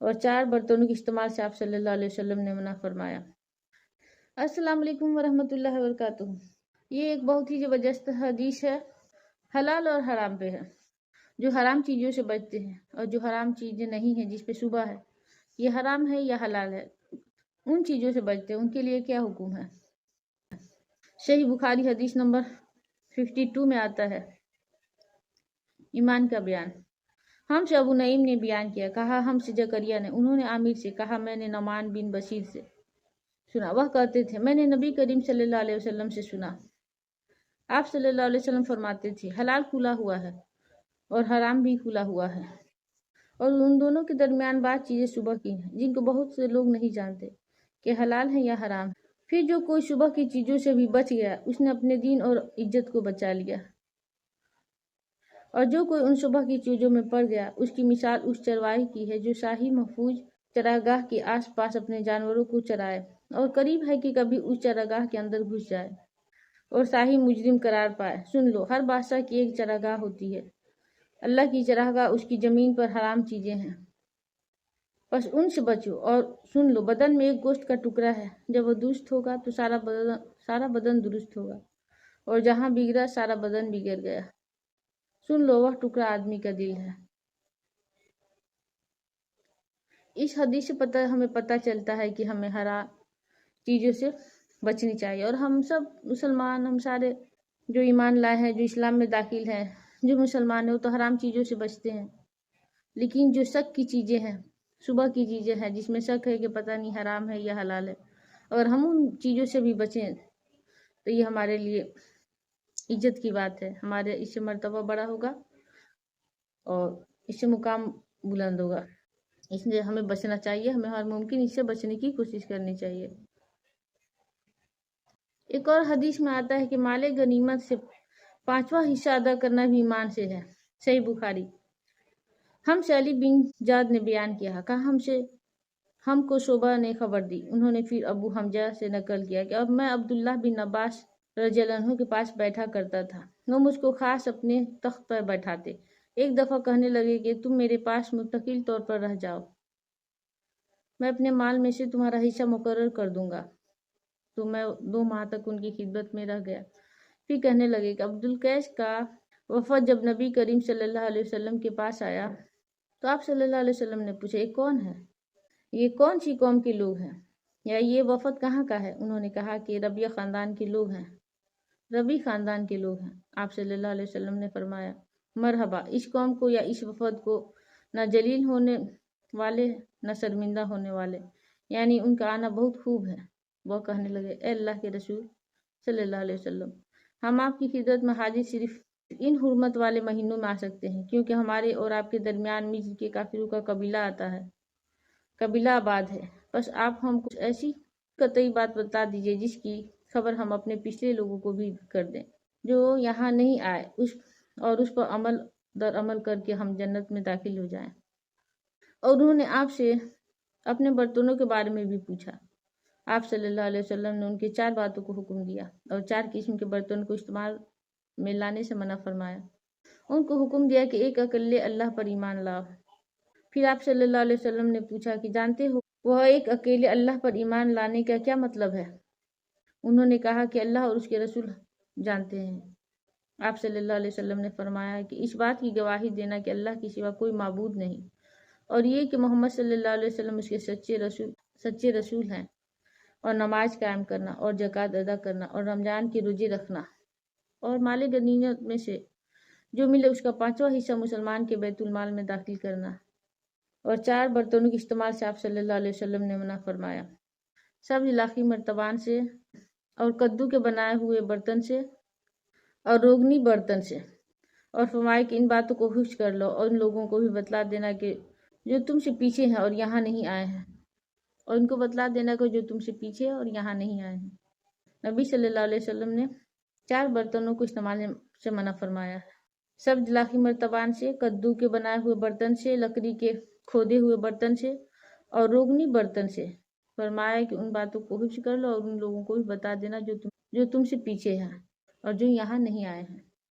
اور 4 برتنوں کے استعمال سے آپ صلی اللہ علیہ وسلم نے منع فرمایا۔ السلام علیکم ورحمۃ اللہ وبرکاتہ۔ یہ ایک بہت ہی زبردست حدیث ہے، حلال اور حرام پہ ہے۔ جو حرام چیزوں سے بچتے ہیں اور جو حرام چیزیں نہیں ہیں جس پہ شبہ ہے یہ حرام ہے یا حلال ہے، ان چیزوں سے بچتے ہیں، ان کے لیے کیا حکم ہے۔ صحیح بخاری حدیث نمبر 52 میں آتا ہے ایمان کا بیان۔ ہم سے ابو نعیم نے بیان کیا، کہا ہم سے زکریا نے، انہوں نے عامر سے کہا میں نے نعمان بن بشیر سے سنا، وہ کہتے تھے میں نے نبی کریم صلی اللہ علیہ وسلم سے سنا، آپ صلی اللہ علیہ وسلم فرماتے تھے حلال کھلا ہوا ہے اور حرام بھی کھلا ہوا ہے، اور ان دونوں کے درمیان بعض چیزیں شبہ کی ہیں جن کو بہت سے لوگ نہیں جانتے کہ حلال ہیں یا حرام ہیں۔ پھر جو کوئی شبہ کی چیزوں سے بھی بچ گیا اس نے اپنے دین اور عزت کو بچا لیا، اور جو کوئی ان شبہ کی چیزوں میں پڑ گیا اس کی مثال اس چرواہے کی ہے جو شاہی محفوظ چراگاہ کے آس پاس اپنے جانوروں کو چرائے، اور قریب ہے کہ کبھی اس چراگاہ کے اندر گھس جائے اور شاہی مجرم قرار پائے۔ سن لو، ہر بادشاہ کی ایک چراگاہ ہوتی ہے، اللہ کی چراگاہ اس کی زمین پر حرام چیزیں ہیں، بس ان سے بچو۔ اور سن لو، بدن میں ایک گوشت کا ٹکڑا ہے، جب وہ درست ہوگا تو سارا بدن درست ہوگا، اور جہاں بگڑا سارا بدن بگڑ گیا۔ سن لو، وہ ٹکڑا آدمی کا دل ہے۔ اس حدیث سے ہمیں پتہ چلتا ہے کہ ہمیں حرام چیزوں سے بچنی چاہیے، اور ہم سب مسلمان، ہم سارے جو ایمان لائے ہیں، جو اسلام میں داخل ہیں، جو مسلمان ہیں، وہ تو حرام چیزوں سے بچتے ہیں، لیکن جو شک کی چیزیں ہیں، شبہ کی چیزیں ہیں جس میں شک ہے کہ پتہ نہیں حرام ہے یا حلال ہے، اگر ہم ان چیزوں سے بھی بچیں تو یہ ہمارے لیے عزت کی بات ہے، ہمارے اس سے مرتبہ بڑا ہوگا اور اس سے مقام بلند ہوگا۔ اس لیے ہمیں بچنا چاہیے، ہمیں ہر ممکن اس سے بچنے کی کوشش کرنی چاہیے۔ ایک اور حدیث میں آتا ہے کہ مال غنیمت سے 5واں حصہ ادا کرنا بھی ایمان سے ہے۔ صحیح بخاری۔ ہم سے علی بن جاد نے بیان کیا، کہا ہم کو شعبہ نے خبر دی، انہوں نے پھر ابو حمزہ سے نقل کیا کہ اب میں عبداللہ بن عباس رضی اللہ عنہ کے پاس بیٹھا کرتا تھا، وہ مجھ کو خاص اپنے تخت پر بیٹھاتے، ایک دفعہ کہنے لگے کہ تم میرے پاس مستقل طور پر رہ جاؤ، میں اپنے مال میں سے تمہارا حصہ مقرر کر دوں گا۔ تو میں 2 ماہ تک ان کی خدمت میں رہ گیا۔ پھر کہنے لگے کہ عبدالقیس کا وفد جب نبی کریم صلی اللہ علیہ وسلم کے پاس آیا تو آپ صلی اللہ علیہ وسلم نے پوچھا یہ کون ہے، یہ کون سی قوم کے لوگ ہیں، یا یہ وفد کہاں کا ہے؟ انہوں نے کہا کہ ربیہ خاندان کے لوگ ہیں، ربی خاندان کے لوگ ہیں۔ آپ صلی اللہ علیہ وسلم نے فرمایا مرحبا، اس قوم کو یا اس وفد کو نہ ذلیل ہونے والے نہ شرمندہ ہونے والے، یعنی ان کا آنا بہت خوب ہے۔ وہ کہنے لگے اے اللہ کے رسول صلی اللہ علیہ وسلم، ہم آپ کی خدمت میں حاضر صرف ان حرمت والے مہینوں میں آ سکتے ہیں، کیونکہ ہمارے اور آپ کے درمیان مصر کے کافروں کا قبیلہ آتا ہے، قبیلہ آباد ہے، بس آپ ہم کو ایسی قطعی بات بتا دیجئے جس کی خبر ہم اپنے پچھلے لوگوں کو بھی کر دیں جو یہاں نہیں آئے، اور اس پر عمل در عمل کر کے ہم جنت میں داخل ہو جائیں۔ اور انہوں نے آپ سے اپنے برتنوں کے بارے میں بھی پوچھا۔ آپ صلی اللہ علیہ وسلم نے ان کے 4 باتوں کو حکم دیا اور 4 قسم کے برتن کو استعمال میں لانے سے منع فرمایا۔ ان کو حکم دیا کہ ایک اکیلے اللہ پر ایمان لاؤ۔ پھر آپ صلی اللہ علیہ وسلم نے پوچھا کہ جانتے ہو وہ ایک اکیلے اللہ پر ایمان لانے کا کیا مطلب ہے؟ انہوں نے کہا کہ اللہ اور اس کے رسول جانتے ہیں۔ آپ صلی اللہ علیہ وسلم نے فرمایا کہ اس بات کی گواہی دینا کہ اللہ کے سوا کوئی معبود نہیں، اور یہ کہ محمد صلی اللہ علیہ وسلم اس کے سچے رسول ہیں، اور نماز قائم کرنا اور زکوٰۃ ادا کرنا اور رمضان کے روزے رکھنا اور مال غنیمت میں سے جو ملے اس کا 5واں حصہ مسلمان کے بیت المال میں داخل کرنا، اور 4 برتنوں کے استعمال سے آپ صلی اللہ علیہ وسلم نے منع فرمایا، سبز لاخی مرتبان سے اور کدو کے بنائے ہوئے برتن سے اور روغنی برتن سے، اور فرمایا کہ ان باتوں کو حفظ کر لو اور ان لوگوں کو بھی بتلا دینا کہ جو تم سے پیچھے ہیں اور یہاں نہیں آئے ہیں، اور ان کو بتلا دینا کہ جو تم سے پیچھے اور یہاں نہیں آئے ہیں۔ نبی صلی اللہ علیہ وسلم نے 4 برتنوں کو استعمال سے منع فرمایا، سبز لاخی مرتبان سے، کدو کے بنائے ہوئے برتن سے، لکڑی کے کھودے ہوئے برتن سے اور روغنی برتن سے، فرمایا کہ ان باتوں کو حفظ کر لو اور ان لوگوں کو بھی بتا دینا جو تم سے پیچھے ہیں اور جو یہاں نہیں آئے ہیں۔